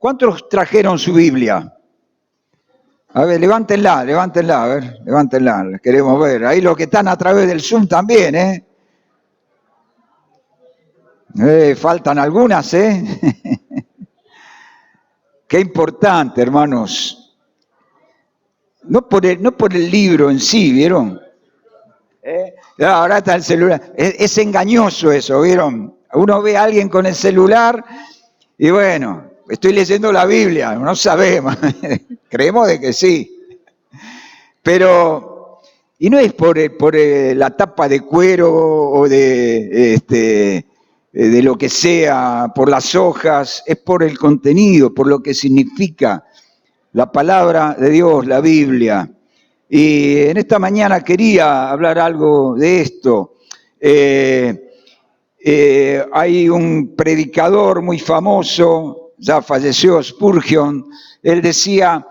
¿Cuántos trajeron su Biblia? A ver, levántenla, a ver, levántenla, queremos ver. Ahí los que están a través del Zoom también, ¿eh? Faltan algunas, ¿eh? Qué importante, hermanos. No por el libro en sí, ¿vieron? Ahora está el celular. Es engañoso eso, ¿vieron? Uno ve a alguien con el celular y bueno, estoy leyendo la Biblia, no sabemos. Creemos de que sí. Pero, y no es por la tapa de cuero o de lo que sea, por las hojas, es por el contenido, por lo que significa la palabra de Dios, la Biblia. Y en esta mañana quería hablar algo de esto. Hay un predicador muy famoso, ya falleció, Spurgeon, él decía,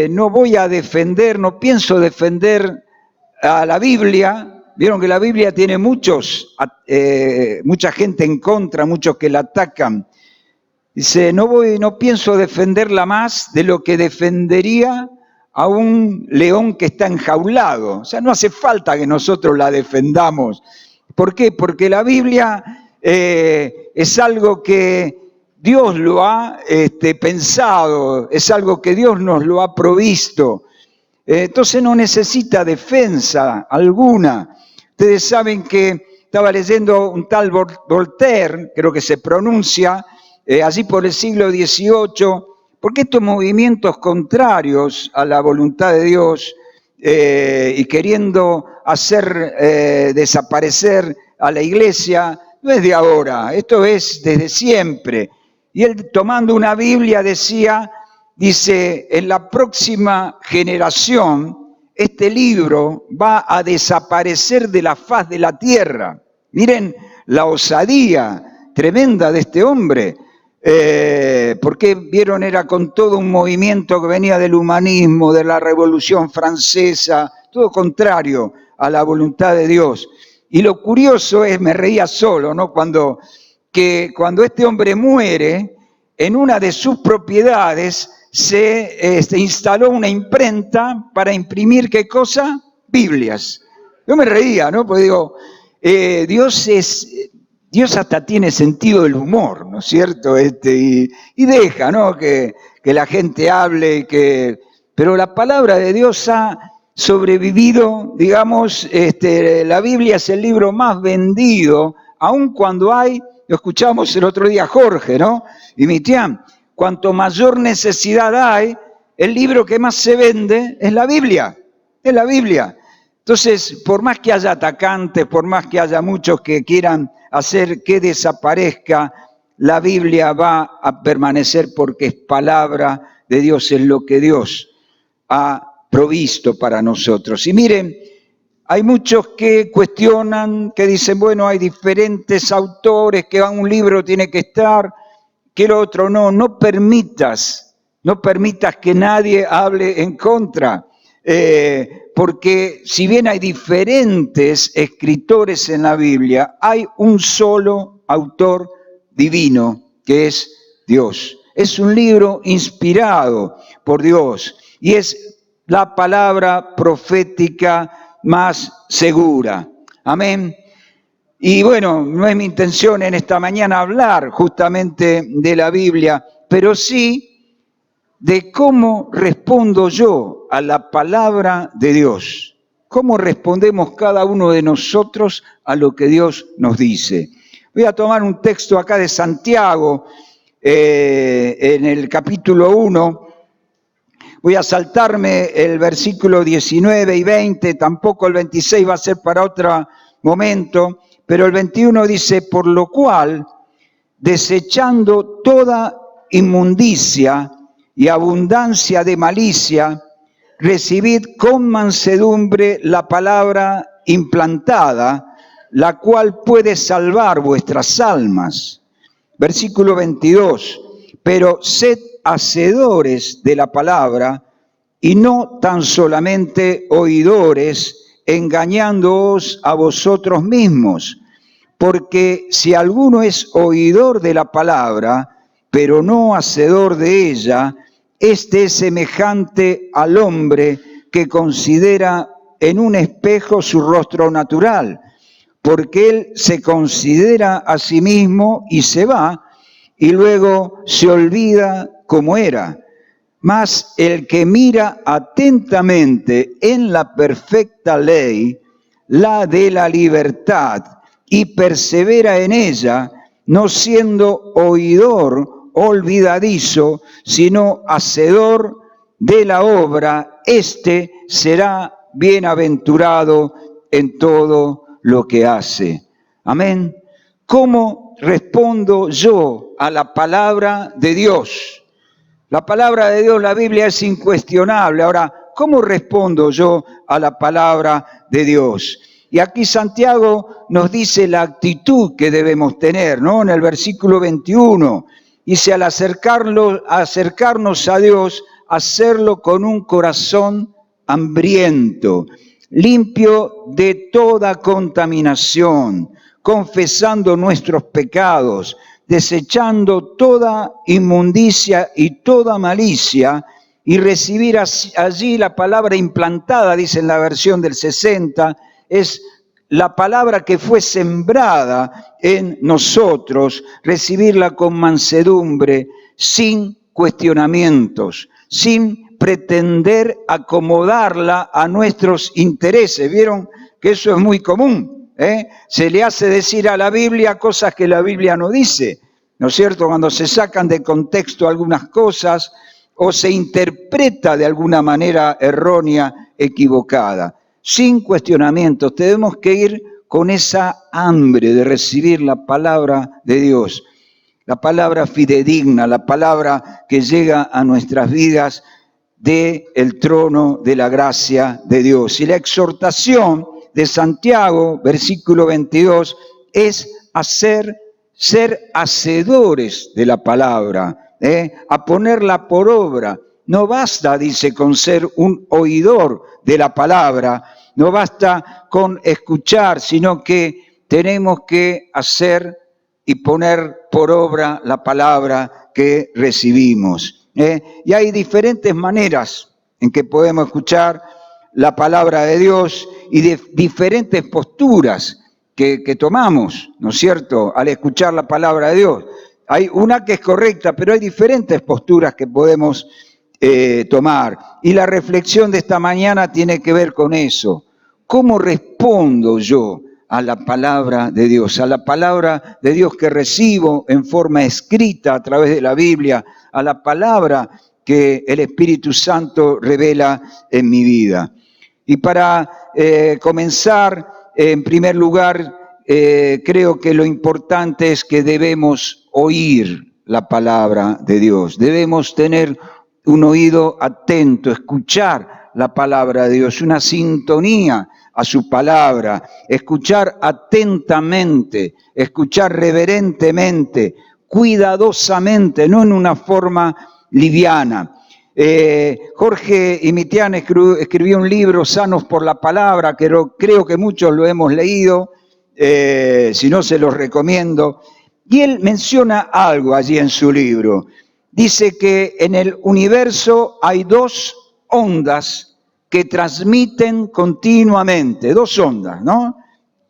no voy a defender, no pienso defender a la Biblia. Vieron que la Biblia tiene mucha gente en contra, muchos que la atacan. Dice, no pienso defenderla más de lo que defendería a un león que está enjaulado. O sea, no hace falta que nosotros la defendamos. ¿Por qué? Porque la Biblia es algo que Dios lo ha pensado, es algo que Dios nos lo ha provisto. Entonces no necesita defensa alguna. Ustedes saben que estaba leyendo un tal Voltaire, creo que se pronuncia, allí por el siglo XVIII, porque estos movimientos contrarios a la voluntad de Dios y queriendo hacer desaparecer a la iglesia, no es de ahora, esto es desde siempre. Y él, tomando una Biblia, dice, en la próxima generación, este libro va a desaparecer de la faz de la tierra. Miren la osadía tremenda de este hombre. Porque vieron, era con todo un movimiento que venía del humanismo, de la Revolución Francesa, todo contrario a la voluntad de Dios. Y lo curioso es, me reía solo, ¿no? Cuando este hombre muere, en una de sus propiedades se instaló una imprenta para imprimir, ¿qué cosa? Biblias. Yo me reía, ¿no? Porque digo, Dios hasta tiene sentido del humor, ¿no es cierto? Y deja, ¿no? Que la gente hable, pero la palabra de Dios ha sobrevivido, digamos, la Biblia es el libro más vendido, aun cuando lo escuchamos el otro día Jorge, ¿no? Y Mitián, cuanto mayor necesidad hay, el libro que más se vende es la Biblia, Entonces, por más que haya atacantes, por más que haya muchos que quieran hacer que desaparezca, la Biblia va a permanecer porque es palabra de Dios, es lo que Dios ha provisto para nosotros. Y miren, hay muchos que cuestionan, que dicen, bueno, hay diferentes autores, que un libro tiene que estar, que el otro no. No permitas que nadie hable en contra. Porque si bien hay diferentes escritores en la Biblia, hay un solo autor divino, que es Dios. Es un libro inspirado por Dios y es la palabra profética más segura. Amén. Y bueno, no es mi intención en esta mañana hablar justamente de la Biblia, pero sí de cómo respondo yo a la palabra de Dios. Cómo respondemos cada uno de nosotros a lo que Dios nos dice. Voy a tomar un texto acá de Santiago, en el capítulo 1. Voy a saltarme el versículo 19 y 20, tampoco el 26 va a ser para otro momento, pero el 21 dice, por lo cual, desechando toda inmundicia y abundancia de malicia, recibid con mansedumbre la palabra implantada, la cual puede salvar vuestras almas. Versículo 22, pero sed hacedores de la palabra y no tan solamente oidores, engañándoos a vosotros mismos. Porque si alguno es oidor de la palabra pero no hacedor de ella, este es semejante al hombre que considera en un espejo su rostro natural, porque él se considera a sí mismo y se va, y luego se olvida cómo era. Mas el que mira atentamente en la perfecta ley, la de la libertad, y persevera en ella, no siendo oidor olvidadizo, sino hacedor de la obra, éste será bienaventurado en todo lo que hace. Amén. ¿Cómo respondo yo a la palabra de Dios? La palabra de Dios, la Biblia, es incuestionable. Ahora, ¿cómo respondo yo a la palabra de Dios? Y aquí Santiago nos dice la actitud que debemos tener, ¿no? En el versículo 21, dice, al acercarnos a Dios, hacerlo con un corazón hambriento, limpio de toda contaminación, confesando nuestros pecados, desechando toda inmundicia y toda malicia, y recibir allí la palabra implantada, dice en la versión del 60, es la palabra que fue sembrada en nosotros, recibirla con mansedumbre, sin cuestionamientos, sin pretender acomodarla a nuestros intereses. ¿Vieron que eso es muy común? Se le hace decir a la Biblia cosas que la Biblia no dice, ¿no es cierto? Cuando se sacan de contexto algunas cosas o se interpreta de alguna manera errónea, equivocada. Sin cuestionamientos, tenemos que ir con esa hambre de recibir la palabra de Dios, la palabra fidedigna, la palabra que llega a nuestras vidas del trono de la gracia de Dios. Y la exhortación de Santiago, versículo 22, es ser hacedores de la palabra, a ponerla por obra. No basta, dice, con ser un oidor de la palabra, no basta con escuchar, sino que tenemos que hacer y poner por obra la palabra que recibimos. Y hay diferentes maneras en que podemos escuchar la palabra de Dios y de diferentes posturas que tomamos, ¿no es cierto?, al escuchar la palabra de Dios. Hay una que es correcta, pero hay diferentes posturas que podemos tomar. Y la reflexión de esta mañana tiene que ver con eso. ¿Cómo respondo yo a la palabra de Dios? A la palabra de Dios que recibo en forma escrita a través de la Biblia, a la palabra que el Espíritu Santo revela en mi vida. Y para comenzar, en primer lugar, creo que lo importante es que debemos oír la palabra de Dios. Debemos tener un oído atento, escuchar la palabra de Dios, una sintonía a su palabra, escuchar atentamente, escuchar reverentemente, cuidadosamente, no en una forma liviana. Jorge Imitian escribió un libro, Sanos por la Palabra, que creo que muchos lo hemos leído, si no se los recomiendo, y él menciona algo allí en su libro. Dice que en el universo hay dos ondas que transmiten continuamente, dos ondas, ¿no?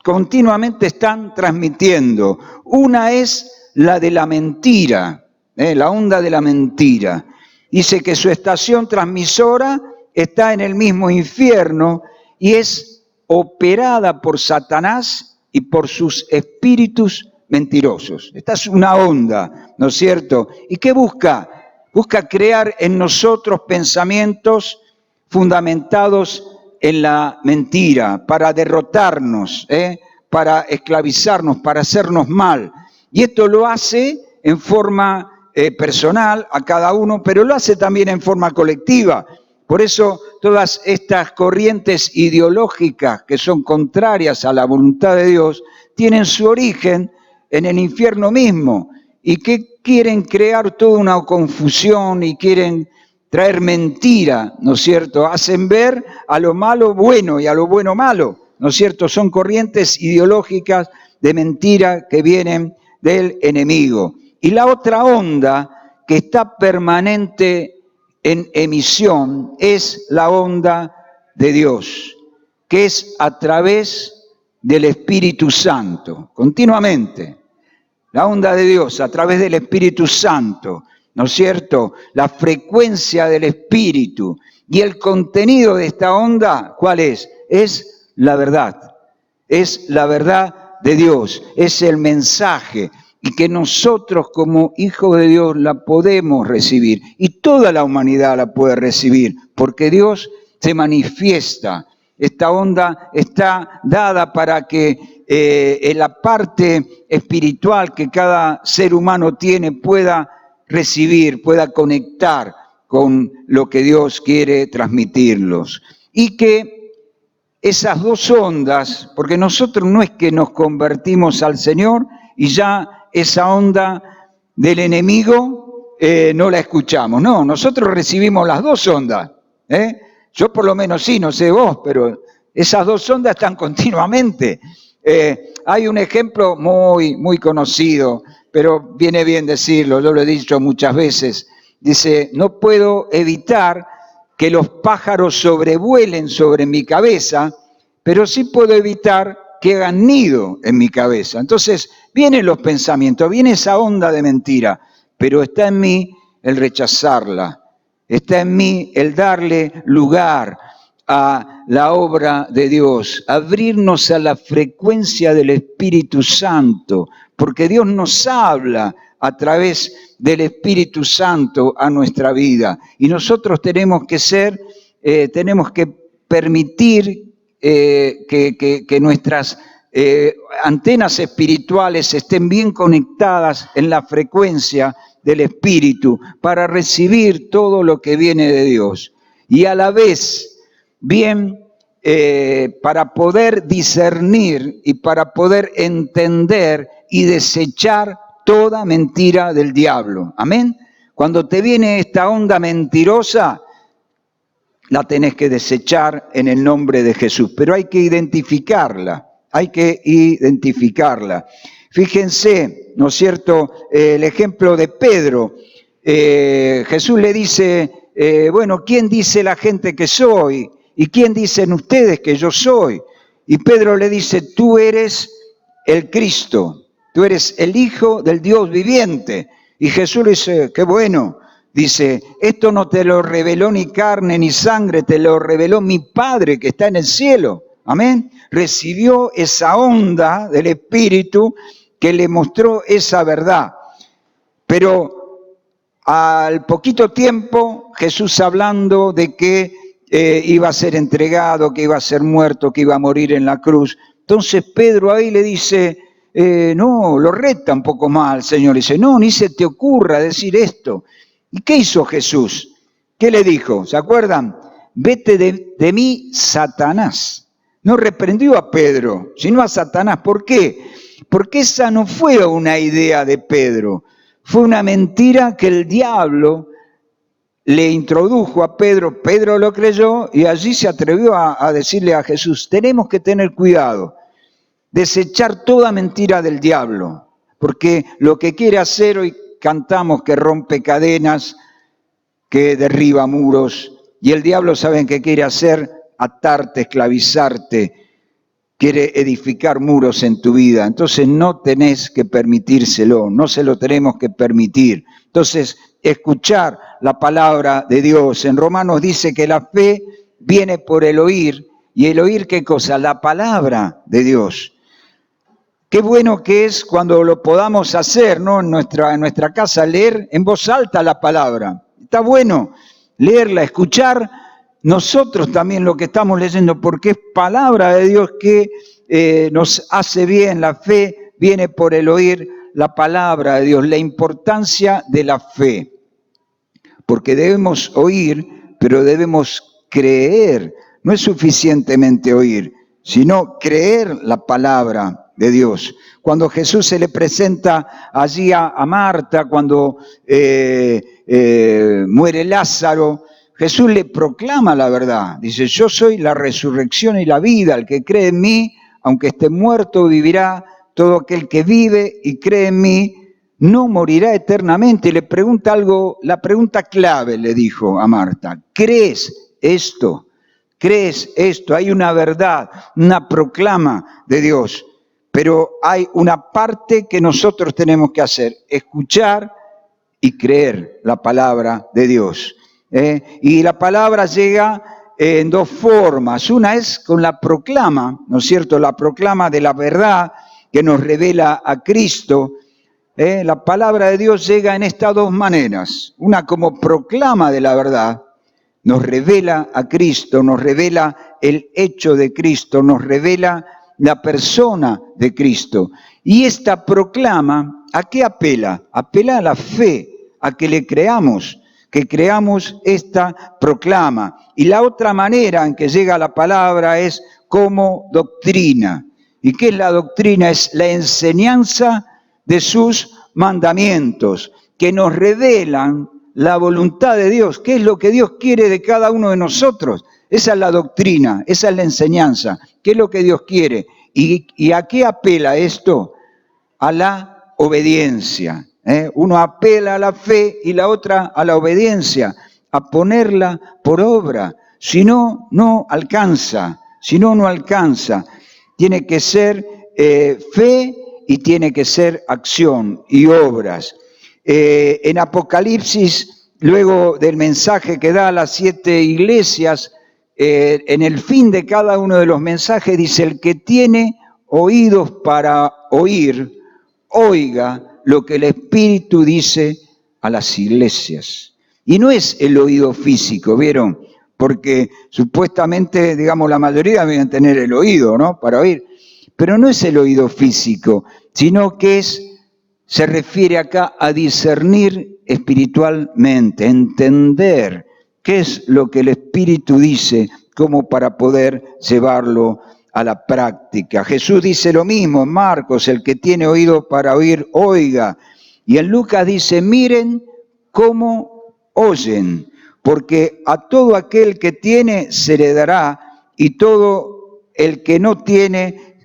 Continuamente están transmitiendo. Una es la de la mentira, la onda de la mentira. Dice que su estación transmisora está en el mismo infierno y es operada por Satanás y por sus espíritus mentirosos. Esta es una onda, ¿no es cierto? ¿Y qué busca? Busca crear en nosotros pensamientos fundamentados en la mentira, para derrotarnos, para esclavizarnos, para hacernos mal. Y esto lo hace en forma personal a cada uno, pero lo hace también en forma colectiva. Por eso todas estas corrientes ideológicas que son contrarias a la voluntad de Dios tienen su origen en el infierno mismo y que quieren crear toda una confusión y quieren traer mentira, ¿no es cierto? Hacen ver a lo malo bueno y a lo bueno malo, ¿no es cierto? Son corrientes ideológicas de mentira que vienen del enemigo. Y la otra onda que está permanente en emisión es la onda de Dios, que es a través del Espíritu Santo, continuamente. La onda de Dios a través del Espíritu Santo, ¿no es cierto? La frecuencia del Espíritu. Y el contenido de esta onda, ¿cuál es? Es la verdad. Es la verdad de Dios, es el mensaje. Y que nosotros como hijos de Dios la podemos recibir. Y toda la humanidad la puede recibir, porque Dios se manifiesta. Esta onda está dada para que en la parte espiritual que cada ser humano tiene pueda recibir, pueda conectar con lo que Dios quiere transmitirlos. Y que esas dos ondas, porque nosotros no es que nos convertimos al Señor y ya esa onda del enemigo no la escuchamos. No, nosotros recibimos las dos ondas. Yo por lo menos sí, no sé vos, pero esas dos ondas están continuamente. Hay un ejemplo muy conocido, pero viene bien decirlo, yo lo he dicho muchas veces. Dice, no puedo evitar que los pájaros sobrevuelen sobre mi cabeza, pero sí puedo evitar que hagan nido en mi cabeza. Entonces vienen los pensamientos, viene esa onda de mentira, pero está en mí el rechazarla, está en mí el darle lugar a la obra de Dios, abrirnos a la frecuencia del Espíritu Santo, porque Dios nos habla a través del Espíritu Santo a nuestra vida. Y nosotros tenemos que permitir que nuestras antenas espirituales estén bien conectadas en la frecuencia del Espíritu para recibir todo lo que viene de Dios. Y a la vez, bien, para poder discernir y para poder entender y desechar toda mentira del diablo. Amén. Cuando te viene esta onda mentirosa, la tenés que desechar en el nombre de Jesús. Pero hay que identificarla, Fíjense, ¿no es cierto?, el ejemplo de Pedro. Jesús le dice, bueno, ¿quién dice la gente que soy? ¿Y quién dicen ustedes que yo soy? Y Pedro le dice, tú eres el Cristo, tú eres el Hijo del Dios viviente. Y Jesús le dice, qué bueno. Dice, esto no te lo reveló ni carne ni sangre, te lo reveló mi Padre que está en el cielo. Amén. Recibió esa onda del Espíritu que le mostró esa verdad. Pero al poquito tiempo, Jesús hablando de que iba a ser entregado, que iba a ser muerto, que iba a morir en la cruz. Entonces Pedro ahí le dice, no, lo reta un poco más al Señor. Dice, no, ni se te ocurra decir esto. ¿Y qué hizo Jesús? ¿Qué le dijo? ¿Se acuerdan? Vete de mí, Satanás. No reprendió a Pedro, sino a Satanás. ¿Por qué? Porque esa no fue una idea de Pedro. Fue una mentira que el diablo le introdujo a Pedro. Pedro lo creyó y allí se atrevió a decirle a Jesús, tenemos que tener cuidado, desechar toda mentira del diablo. Porque lo que quiere hacer hoy, cantamos que rompe cadenas, que derriba muros, y el diablo, ¿saben qué quiere hacer? Atarte, esclavizarte, quiere edificar muros en tu vida. Entonces no tenés que permitírselo, no se lo tenemos que permitir. Entonces, escuchar la palabra de Dios. En Romanos dice que la fe viene por el oír, y el oír, ¿qué cosa? La palabra de Dios. Qué bueno que es cuando lo podamos hacer, ¿no? En nuestra casa, leer en voz alta la palabra. Está bueno leerla, escuchar nosotros también lo que estamos leyendo, porque es palabra de Dios que nos hace bien. La fe viene por el oír la palabra de Dios, la importancia de la fe. Porque debemos oír, pero debemos creer. No es suficientemente oír, sino creer la palabra de Dios. Cuando Jesús se le presenta allí a Marta, cuando muere Lázaro, Jesús le proclama la verdad. Dice, yo soy la resurrección y la vida. El que cree en mí, aunque esté muerto, vivirá. Todo aquel que vive y cree en mí, no morirá eternamente. Y le pregunta algo, la pregunta clave le dijo a Marta: ¿crees esto? ¿Crees esto? Hay una verdad, una proclama de Dios, pero hay una parte que nosotros tenemos que hacer: escuchar y creer la palabra de Dios. Y la palabra llega en dos formas. Una es con la proclama, ¿no es cierto? La proclama de la verdad que nos revela a Cristo. La palabra de Dios llega en estas dos maneras. Una como proclama de la verdad, nos revela a Cristo, nos revela el hecho de Cristo, nos revela la persona de Cristo. Y esta proclama, ¿a qué apela? Apela a la fe, a que le creamos, que creamos esta proclama. Y la otra manera en que llega la palabra es como doctrina. ¿Y qué es la doctrina? Es la enseñanza de sus mandamientos, que nos revelan la voluntad de Dios, qué es lo que Dios quiere de cada uno de nosotros. Esa es la doctrina, esa es la enseñanza, qué es lo que Dios quiere. ¿Y a qué apela esto? A la obediencia. Uno apela a la fe y la otra a la obediencia, a ponerla por obra. Si no, no alcanza. Si no, no alcanza. Tiene que ser fe y tiene que ser acción y obras. En Apocalipsis, luego del mensaje que da a las 7 iglesias, en el fin de cada uno de los mensajes dice: el que tiene oídos para oír, oiga lo que el Espíritu dice a las iglesias. Y no es el oído físico, ¿vieron? Porque supuestamente, digamos, la mayoría deben tener el oído, ¿no?, para oír. Pero no es el oído físico, sino que se refiere acá a discernir espiritualmente, entender qué es lo que el Espíritu dice, como para poder llevarlo a la práctica. Jesús dice lo mismo en Marcos: el que tiene oído para oír, oiga. Y en Lucas dice: miren cómo oyen, porque a todo aquel que tiene se le dará, y todo el que no tiene,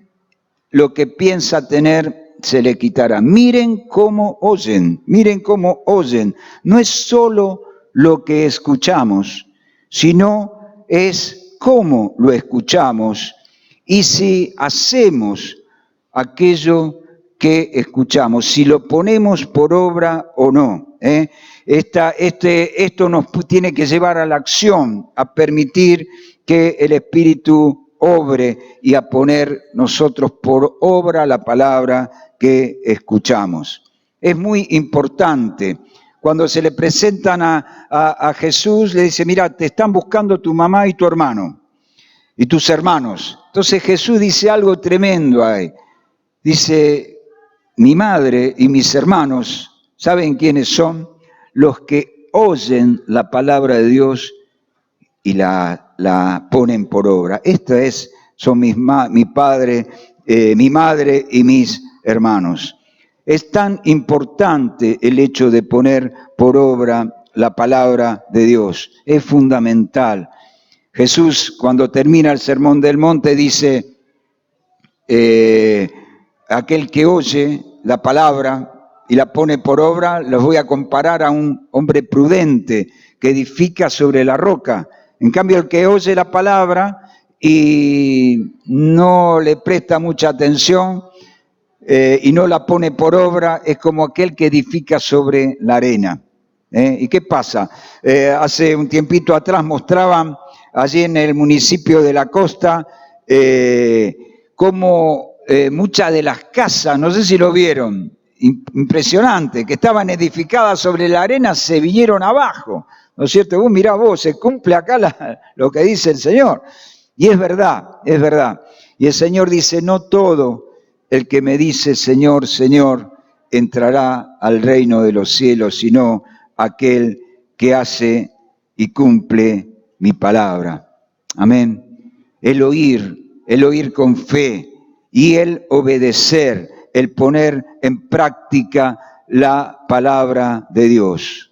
lo que piensa tener se le quitará. Miren cómo oyen, miren cómo oyen. No es solo lo que escuchamos, sino es cómo lo escuchamos y si hacemos aquello que escuchamos, si lo ponemos por obra o no. Esto nos tiene que llevar a la acción, a permitir que el Espíritu obre y a poner nosotros por obra la palabra que escuchamos. Es muy importante. Cuando se le presentan a Jesús, le dice: mira, te están buscando tu mamá y tu hermano, y tus hermanos. Entonces Jesús dice algo tremendo ahí. Dice: mi madre y mis hermanos, ¿saben quiénes son? Los que oyen la palabra de Dios y la ponen por obra. Son mi padre, mi madre y mis hermanos. Es tan importante el hecho de poner por obra la palabra de Dios. Es fundamental. Jesús, cuando termina el Sermón del Monte, dice: aquel que oye la palabra y la pone por obra, los voy a comparar a un hombre prudente que edifica sobre la roca. En cambio, el que oye la palabra y no le presta mucha atención y no la pone por obra, es como aquel que edifica sobre la arena. ¿Y qué pasa? Hace un tiempito atrás mostraban allí en el municipio de La Costa cómo muchas de las casas, no sé si lo vieron, impresionante, que estaban edificadas sobre la arena, se vinieron abajo. ¿No es cierto? Mirá vos, se cumple acá lo que dice el Señor. Y es verdad, es verdad. Y el Señor dice: no todo el que me dice Señor, Señor, entrará al reino de los cielos, sino aquel que hace y cumple mi palabra. Amén. El oír con fe y el obedecer, el poner en práctica la palabra de Dios.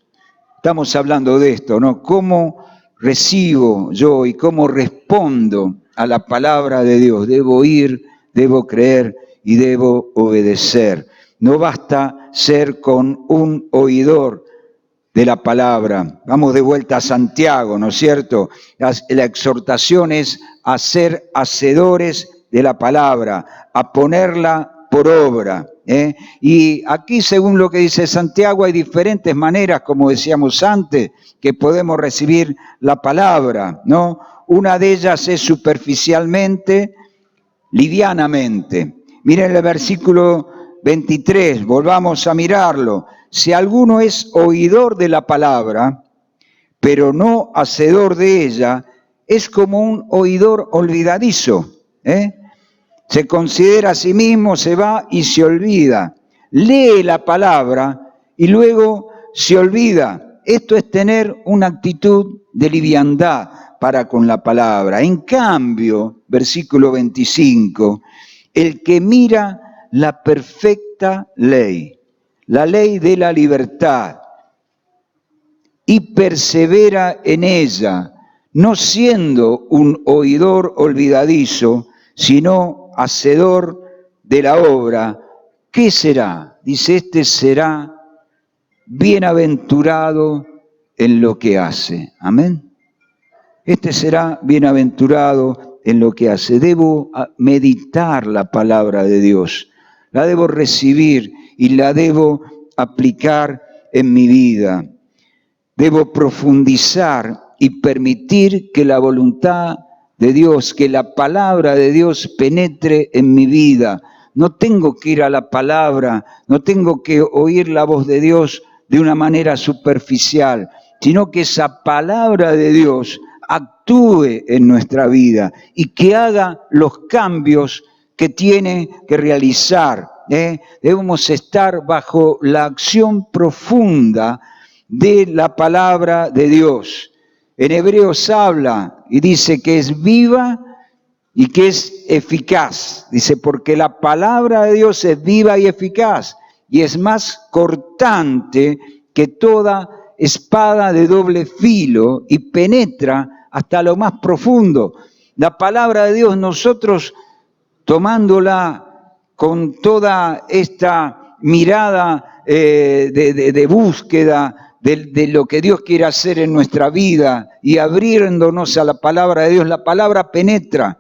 Estamos hablando de esto, ¿no? ¿Cómo recibo yo y cómo respondo a la palabra de Dios? Debo oír, debo creer y debo obedecer. No basta ser con un oidor de la palabra. Vamos de vuelta a Santiago, ¿no es cierto? La exhortación es a ser hacedores de la palabra, a ponerla por obra. Y aquí, según lo que dice Santiago, hay diferentes maneras, como decíamos antes, que podemos recibir la palabra, ¿no? Una de ellas es superficialmente, livianamente. Miren el versículo 23, volvamos a mirarlo. Si alguno es oidor de la palabra, pero no hacedor de ella, es como un oidor olvidadizo. Se considera a sí mismo, se va y se olvida. Lee la palabra y luego se olvida. Esto es tener una actitud de liviandad para con la palabra. En cambio, versículo 25, el que mira la perfecta ley, la ley de la libertad, y persevera en ella, no siendo un oidor olvidadizo, sino hacedor de la obra, ¿qué será? Dice, este será bienaventurado en lo que hace. Amén. Este será bienaventurado en lo que hace. Debo meditar la palabra de Dios, la debo recibir y la debo aplicar en mi vida. Debo profundizar y permitir que la voluntad de Dios, que la palabra de Dios penetre en mi vida. No tengo que ir a la palabra, no tengo que oír la voz de Dios de una manera superficial, sino que esa palabra de Dios actúe en nuestra vida y que haga los cambios que tiene que realizar. Debemos estar bajo la acción profunda de la palabra de Dios. En Hebreos habla y dice que es viva y que es eficaz. Dice, porque la palabra de Dios es viva y eficaz y es más cortante que toda espada de doble filo y penetra hasta lo más profundo. La palabra de Dios, nosotros tomándola con toda esta mirada de búsqueda de lo que Dios quiere hacer en nuestra vida y abriéndonos a la palabra de Dios, la palabra penetra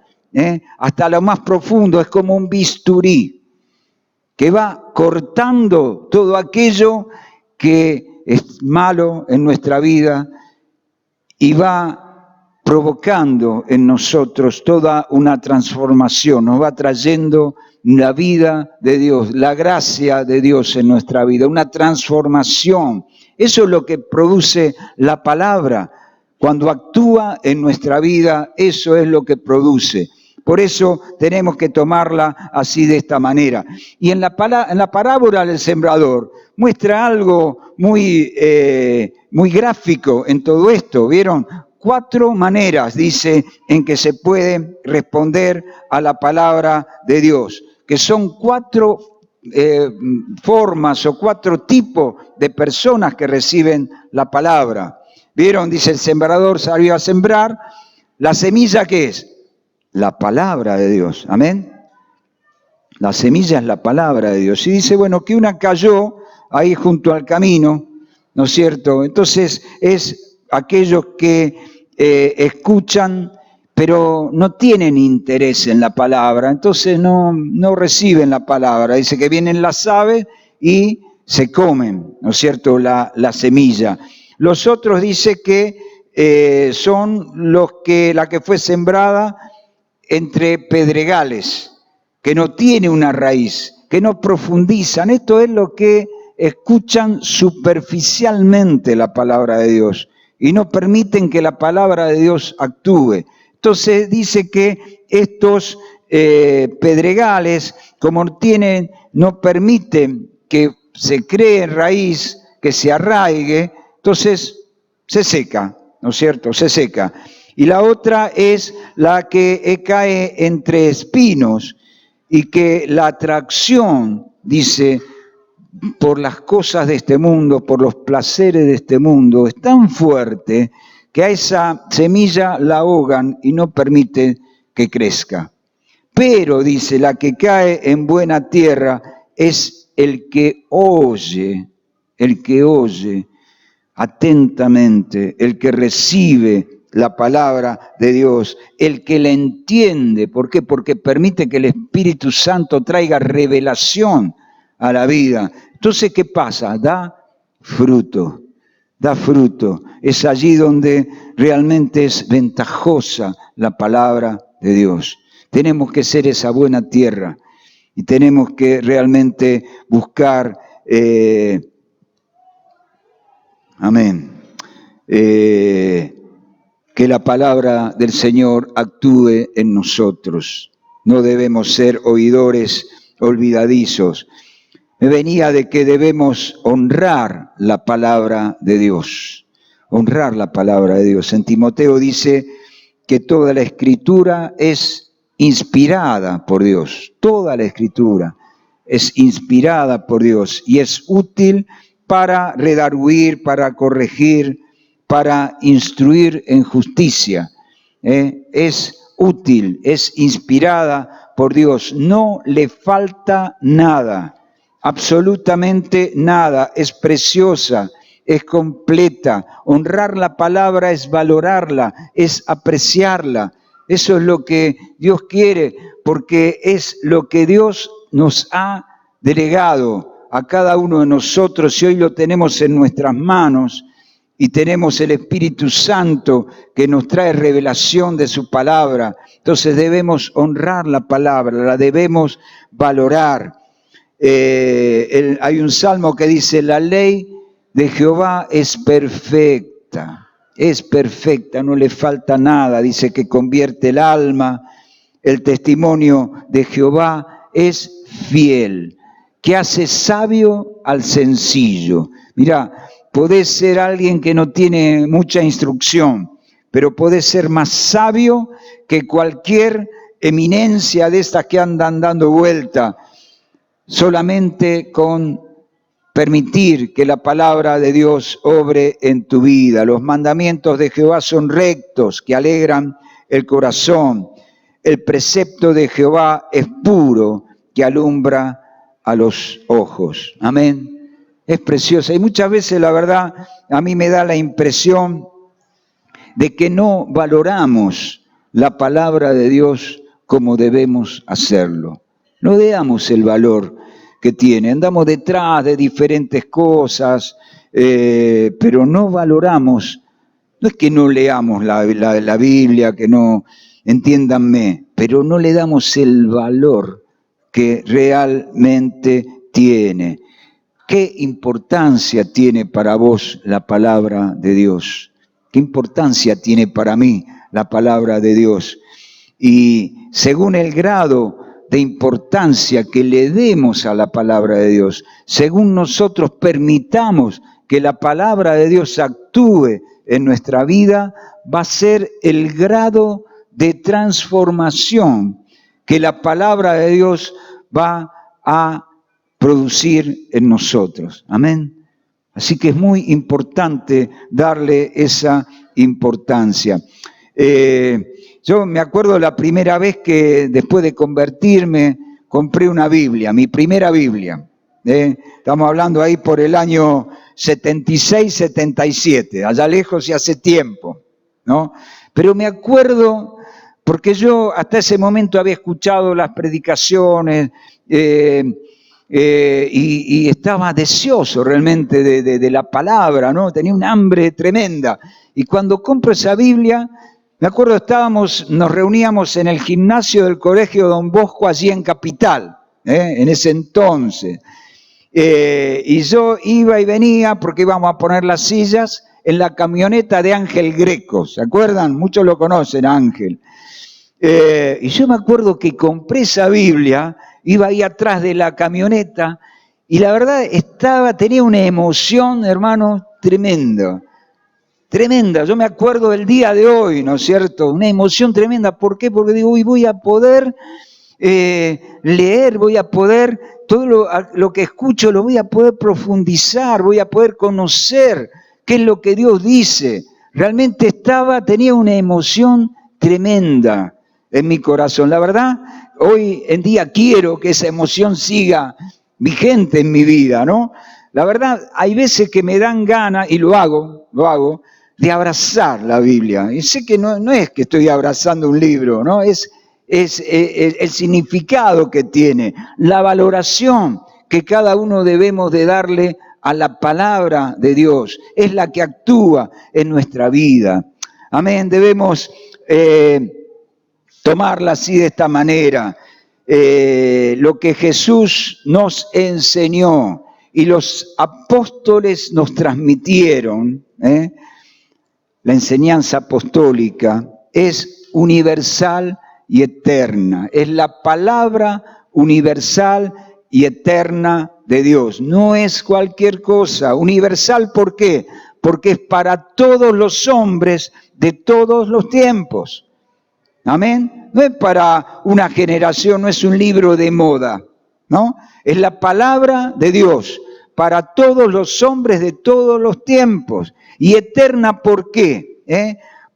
hasta lo más profundo, es como un bisturí que va cortando todo aquello que es malo en nuestra vida y va provocando en nosotros toda una transformación, nos va trayendo la vida de Dios, la gracia de Dios en nuestra vida, una transformación. Eso es lo que produce la palabra. Cuando actúa en nuestra vida, eso es lo que produce. Por eso tenemos que tomarla así, de esta manera. Y en la parábola del sembrador muestra algo muy gráfico en todo esto. ¿Vieron? 4 maneras, dice, en que se puede responder a la palabra de Dios, que son 4 formas o 4 tipos de personas que reciben la palabra. ¿Vieron? Dice, el sembrador salió a sembrar. ¿La semilla qué es? La palabra de Dios. Amén. La semilla es la palabra de Dios. Y dice, bueno, que una cayó ahí junto al camino, ¿no es cierto? Entonces es aquellos que escuchan, pero no tienen interés en la palabra, entonces no reciben la palabra. Dice que vienen las aves y se comen, ¿no es cierto?, la semilla. Los otros dice que son la que fue sembrada entre pedregales, que no tiene una raíz, que no profundizan. Esto es lo que escuchan superficialmente la palabra de Dios y no permiten que la palabra de Dios actúe. Entonces dice que estos pedregales, como no permiten que se cree raíz, que se arraigue, entonces se seca, ¿no es cierto? Se seca. Y la otra es la que cae entre espinos y que la atracción, dice, por las cosas de este mundo, por los placeres de este mundo, es tan fuerte que a esa semilla la ahogan y no permite que crezca. Pero, dice, la que cae en buena tierra es el que oye atentamente, el que recibe la palabra de Dios, el que la entiende. ¿Por qué? Porque permite que el Espíritu Santo traiga revelación a la vida. Entonces, ¿qué pasa? Da fruto. Es allí donde realmente es ventajosa la palabra de Dios. Tenemos que ser esa buena tierra y tenemos que realmente buscar, que la palabra del Señor actúe en nosotros. No debemos ser oidores olvidadizos. Me venía de que debemos honrar la palabra de Dios. Honrar la palabra de Dios. En Timoteo dice que toda la Escritura es inspirada por Dios. Toda la Escritura es inspirada por Dios y es útil para redarguir, para corregir, para instruir en justicia. Es útil, es inspirada por Dios. No le falta nada. Absolutamente nada, es preciosa, es completa. Honrar la palabra es valorarla, es apreciarla. Eso es lo que Dios quiere, porque es lo que Dios nos ha delegado a cada uno de nosotros y hoy lo tenemos en nuestras manos y tenemos el Espíritu Santo que nos trae revelación de su palabra. Entonces debemos honrar la palabra, la debemos valorar. Hay un salmo que dice, la ley de Jehová es perfecta, no le falta nada, dice que convierte el alma, el testimonio de Jehová es fiel, que hace sabio al sencillo. Mirá, podés ser alguien que no tiene mucha instrucción, pero podés ser más sabio que cualquier eminencia de estas que andan dando vuelta, solamente con permitir que la palabra de Dios obre en tu vida. Los mandamientos de Jehová son rectos, que alegran el corazón. El precepto de Jehová es puro, que alumbra a los ojos. Amén. Es preciosa. Y muchas veces, la verdad, a mí me da la impresión de que no valoramos la palabra de Dios como debemos hacerlo. No le damos el valor que tiene. Andamos detrás de diferentes cosas, pero no valoramos. No es que no leamos la Biblia, que no, entiéndanme, pero no le damos el valor que realmente tiene. ¿Qué importancia tiene para vos la palabra de Dios? ¿Qué importancia tiene para mí la palabra de Dios? Y según el grado de importancia que le demos a la palabra de Dios, según nosotros permitamos que la palabra de Dios actúe en nuestra vida, va a ser el grado de transformación que la palabra de Dios va a producir en nosotros. Amén. Así que es muy importante darle esa importancia. Yo me acuerdo la primera vez que después de convertirme compré una Biblia, mi primera Biblia. Estamos hablando ahí por el año 76, 77, allá lejos y hace tiempo, ¿no? Pero me acuerdo, porque yo hasta ese momento había escuchado las predicaciones y estaba deseoso realmente de la palabra, ¿no? Tenía un hambre tremenda. Y cuando compro esa Biblia, me acuerdo, nos reuníamos en el gimnasio del Colegio Don Bosco, allí en Capital, en ese entonces. Y yo iba y venía, porque íbamos a poner las sillas en la camioneta de Ángel Greco, ¿se acuerdan? Muchos lo conocen, Ángel. Y yo me acuerdo que compré esa Biblia, iba ahí atrás de la camioneta, y la verdad tenía una emoción, hermano, tremenda. Tremenda, yo me acuerdo del día de hoy, ¿no es cierto? Una emoción tremenda. ¿Por qué? Porque digo, hoy voy a poder leer, voy a poder, todo lo que escucho lo voy a poder profundizar, voy a poder conocer qué es lo que Dios dice. Realmente tenía una emoción tremenda en mi corazón. La verdad, hoy en día quiero que esa emoción siga vigente en mi vida, ¿no? La verdad, hay veces que me dan ganas, y lo hago, de abrazar la Biblia. Y sé que no es que estoy abrazando un libro, ¿no? Es el significado que tiene, la valoración que cada uno debemos de darle a la palabra de Dios. Es la que actúa en nuestra vida. Amén. Debemos tomarla así de esta manera. Lo que Jesús nos enseñó y los apóstoles nos transmitieron, la enseñanza apostólica, es universal y eterna. Es la palabra universal y eterna de Dios. No es cualquier cosa. Universal, ¿por qué? Porque es para todos los hombres de todos los tiempos. Amén. No es para una generación, no es un libro de moda, ¿no? Es la palabra de Dios para todos los hombres de todos los tiempos. Y eterna, ¿por qué?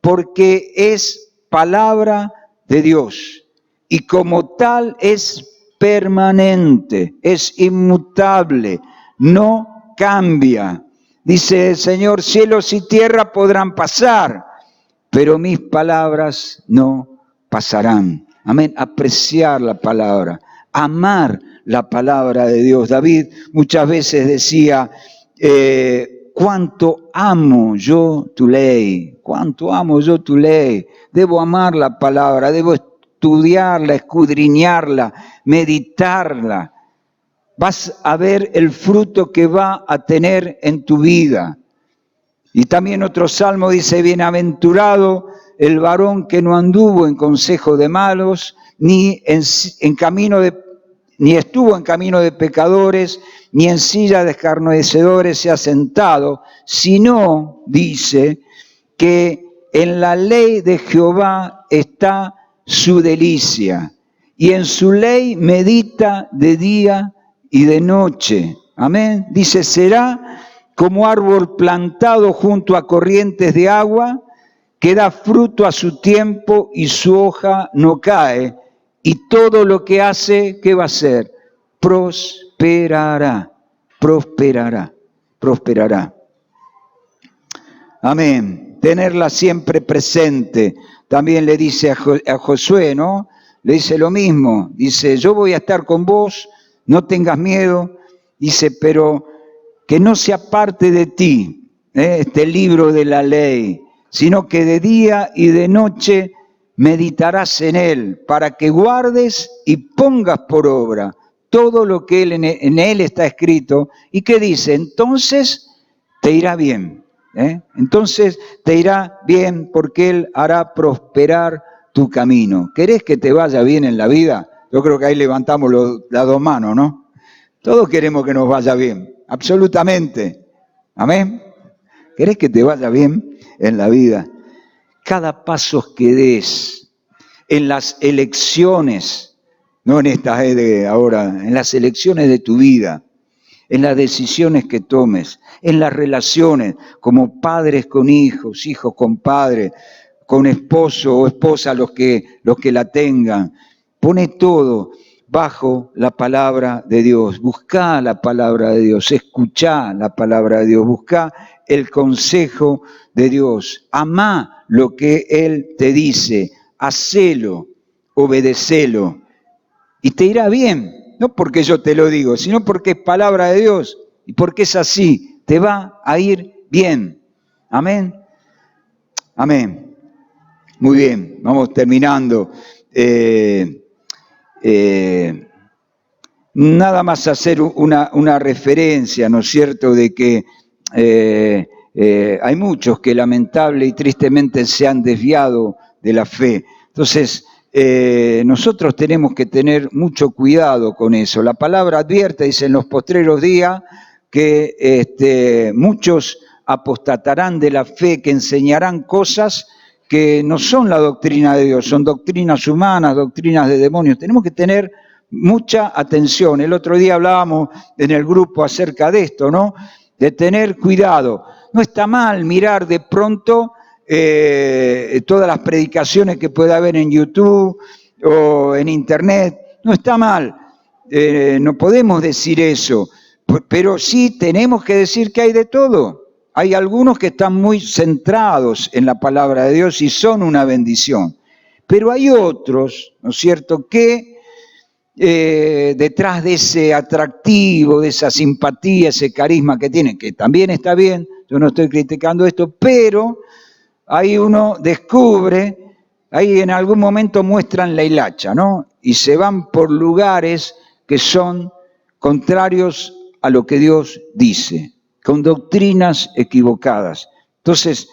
Porque es palabra de Dios. Y como tal es permanente, es inmutable, no cambia. Dice el Señor, cielos y tierra podrán pasar, pero mis palabras no pasarán. Amén. Apreciar la palabra, amar la palabra de Dios. David muchas veces decía, cuánto amo yo tu ley, cuánto amo yo tu ley. Debo amar la palabra, debo estudiarla, escudriñarla, meditarla. Vas a ver el fruto que va a tener en tu vida. Y también otro salmo dice, bienaventurado el varón que no anduvo en consejo de malos, ni estuvo en camino de pecadores, ni en silla de escarnecedores se ha sentado, sino, dice, que en la ley de Jehová está su delicia, y en su ley medita de día y de noche. Amén. Dice, será como árbol plantado junto a corrientes de agua, que da fruto a su tiempo y su hoja no cae, y todo lo que hace, ¿qué va a hacer? Prosperará, prosperará, prosperará. Amén. Tenerla siempre presente. También le dice a Josué, ¿no? Le dice lo mismo. Dice, yo voy a estar con vos, no tengas miedo. Dice, pero que no se aparte de ti este libro de la ley, sino que de día y de noche meditarás en él, para que guardes y pongas por obra todo lo que en él está escrito. ¿Y qué dice? Entonces te irá bien. Entonces te irá bien, porque él hará prosperar tu camino. ¿Querés que te vaya bien en la vida? Yo creo que ahí levantamos las dos manos, ¿no? Todos queremos que nos vaya bien, absolutamente. Amén. ¿Querés que te vaya bien en la vida? Cada paso que des en las elecciones, no en estas de ahora, en las elecciones de tu vida, en las decisiones que tomes, en las relaciones, como padres con hijos, hijos con padres, con esposo o esposa, los que la tengan. Pone todo bajo la palabra de Dios. Buscá la palabra de Dios, escuchá la palabra de Dios, buscá el consejo de Dios. Amá lo que Él te dice, hacelo, obedecelo, y te irá bien. No porque yo te lo digo, sino porque es palabra de Dios y porque es así, te va a ir bien. Amén. Amén. Muy bien, vamos terminando. Nada más hacer una referencia, ¿no es cierto?, de que hay muchos que lamentable y tristemente se han desviado de la fe. Entonces, nosotros tenemos que tener mucho cuidado con eso. La palabra advierte, dice, en los postreros días, que muchos apostatarán de la fe, que enseñarán cosas que no son la doctrina de Dios, son doctrinas humanas, doctrinas de demonios. Tenemos que tener mucha atención. El otro día hablábamos en el grupo acerca de esto, ¿no? De tener cuidado. No está mal mirar de pronto todas las predicaciones que pueda haber en YouTube o en Internet. No está mal. no podemos decir eso, pero sí tenemos que decir que hay de todo. Hay algunos que están muy centrados en la palabra de Dios y son una bendición. Pero hay otros, ¿no es cierto?, que detrás de ese atractivo, de esa simpatía, ese carisma que tienen, que también está bien, yo no estoy criticando esto, pero ahí uno descubre, ahí en algún momento muestran la hilacha, ¿no? Y se van por lugares que son contrarios a lo que Dios dice, con doctrinas equivocadas. Entonces,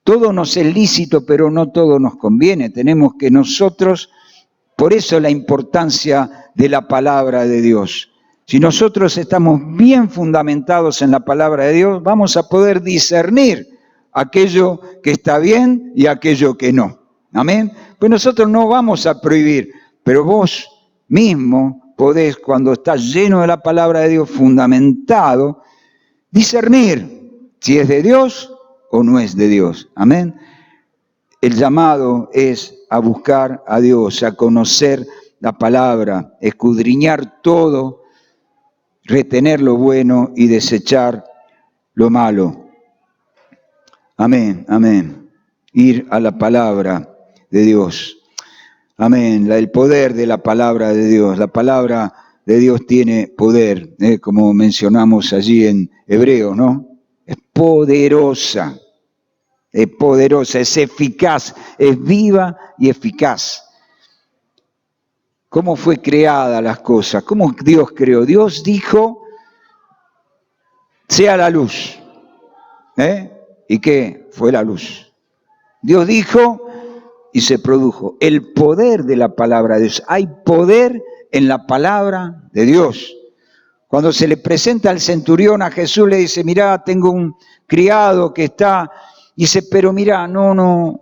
todo nos es lícito, pero no todo nos conviene. Tenemos que nosotros, por eso la importancia de la palabra de Dios. Si nosotros estamos bien fundamentados en la palabra de Dios, vamos a poder discernir aquello que está bien y aquello que no. Amén. Pues nosotros no vamos a prohibir, pero vos mismo podés, cuando estás lleno de la palabra de Dios, fundamentado, discernir si es de Dios o no es de Dios. Amén. El llamado es a buscar a Dios, a conocer la palabra, escudriñar todo, retener lo bueno y desechar lo malo. Amén, amén. Ir a la palabra de Dios. Amén. El poder de la palabra de Dios. La palabra de Dios tiene poder, como mencionamos allí en Hebreos, ¿no? Es poderosa, es eficaz, es viva y eficaz. ¿Cómo fue creada las cosas? ¿Cómo Dios creó? Dios dijo, sea la luz. ¿Y qué? Fue la luz. Dios dijo y se produjo. El poder de la palabra de Dios. Hay poder en la palabra de Dios. Cuando se le presenta al centurión a Jesús, le dice, mirá, tengo un criado que está... Dice, pero mirá, no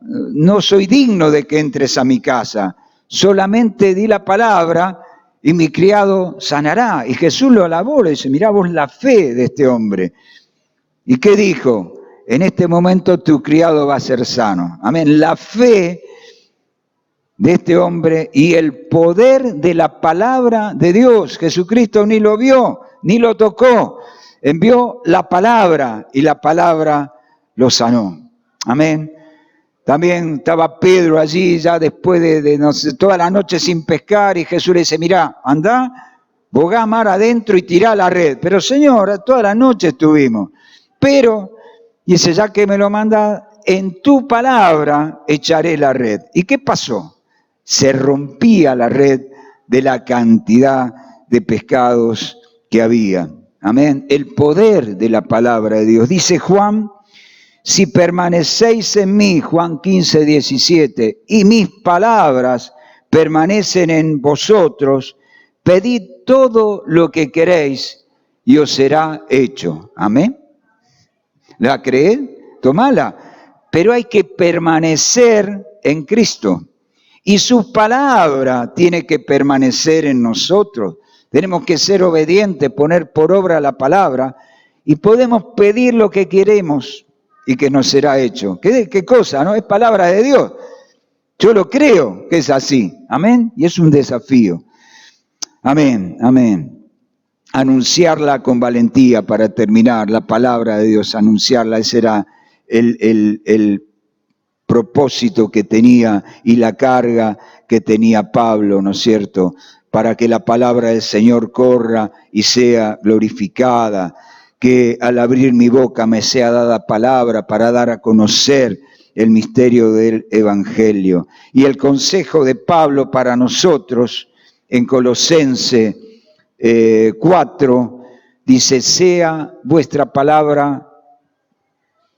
soy digno de que entres a mi casa. Solamente di la palabra y mi criado sanará. Y Jesús lo alabó, le dice, mirá vos la fe de este hombre. ¿Y qué dijo? En este momento tu criado va a ser sano. Amén. La fe de este hombre y el poder de la palabra de Dios. Jesucristo ni lo vio, ni lo tocó. Envió la palabra y la palabra lo sanó. Amén. También estaba Pedro allí ya después de no sé, toda la noche sin pescar y Jesús le dice, mirá, andá, bogá mar adentro y tirá la red. Pero Señor, toda la noche estuvimos. Pero, dice, ya que me lo manda, en tu palabra echaré la red. ¿Y qué pasó? Se rompía la red de la cantidad de pescados que había. Amén. El poder de la palabra de Dios. Dice Juan, si permanecéis en mí, Juan 15, 17, y mis palabras permanecen en vosotros, pedid todo lo que queréis y os será hecho. Amén. ¿La crees? Tomala. Pero hay que permanecer en Cristo. Y su palabra tiene que permanecer en nosotros. Tenemos que ser obedientes, poner por obra la palabra y podemos pedir lo que queremos y que nos será hecho. ¿Qué cosa? ¿No? Es palabra de Dios. Yo lo creo que es así. Amén. Y es un desafío. Amén, amén. Anunciarla con valentía para terminar, la palabra de Dios, anunciarla, ese era el propósito que tenía y la carga que tenía Pablo, ¿no es cierto? Para que la palabra del Señor corra y sea glorificada, que al abrir mi boca me sea dada palabra para dar a conocer el misterio del Evangelio. Y el consejo de Pablo para nosotros en Colosenses 4, dice, sea vuestra palabra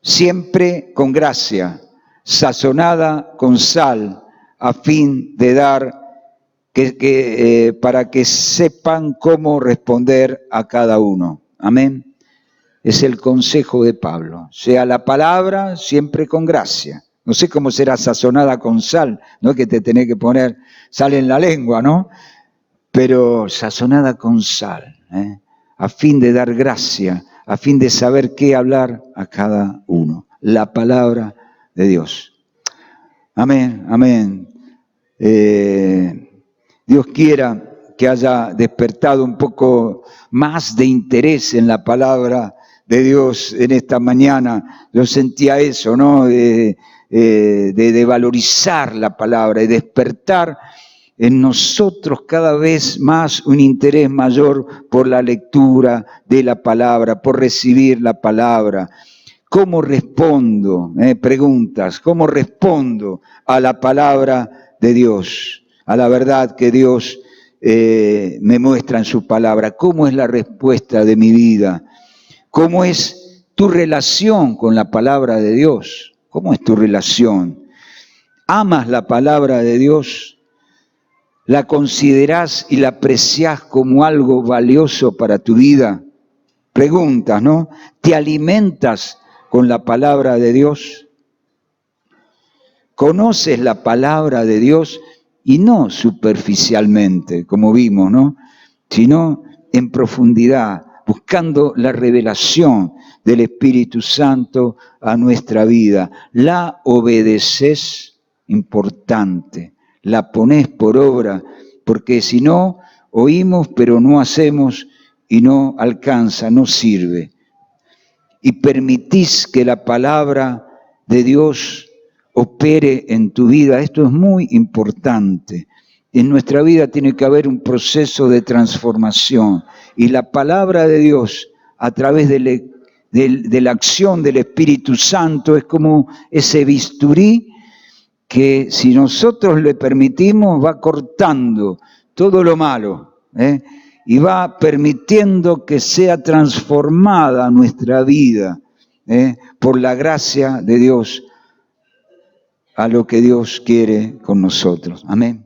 siempre con gracia, sazonada con sal, a fin de dar, para que sepan cómo responder a cada uno. Amén. Es el consejo de Pablo. Sea la palabra siempre con gracia. No sé cómo será sazonada con sal, no es que te tenés que poner sal en la lengua, ¿no? Pero sazonada con sal, a fin de dar gracia, a fin de saber qué hablar a cada uno. La palabra de Dios. Amén, amén. Dios quiera que haya despertado un poco más de interés en la palabra de Dios en esta mañana. Yo sentía eso, ¿no? De valorizar la palabra y despertar en nosotros cada vez más un interés mayor por la lectura de la palabra, por recibir la palabra. ¿Cómo respondo? Preguntas, ¿cómo respondo a la palabra de Dios? A la verdad que Dios me muestra en su palabra. ¿Cómo es la respuesta de mi vida? ¿Cómo es tu relación con la palabra de Dios? ¿Cómo es tu relación? ¿Amas la palabra de Dios? ¿La considerás y la apreciás como algo valioso para tu vida? Preguntas, ¿no? ¿Te alimentas con la palabra de Dios? ¿Conoces la palabra de Dios? Y no superficialmente, como vimos, ¿no? Sino en profundidad, buscando la revelación del Espíritu Santo a nuestra vida. ¿La obedeces? Importante. ¿La ponés por obra? Porque si no, oímos pero no hacemos y no alcanza, no sirve. Y permitís que la palabra de Dios opere en tu vida. Esto es muy importante. En nuestra vida tiene que haber un proceso de transformación. Y la palabra de Dios, a través de la acción del Espíritu Santo, es como ese bisturí que si nosotros le permitimos va cortando todo lo malo, y va permitiendo que sea transformada nuestra vida por la gracia de Dios a lo que Dios quiere con nosotros. Amén.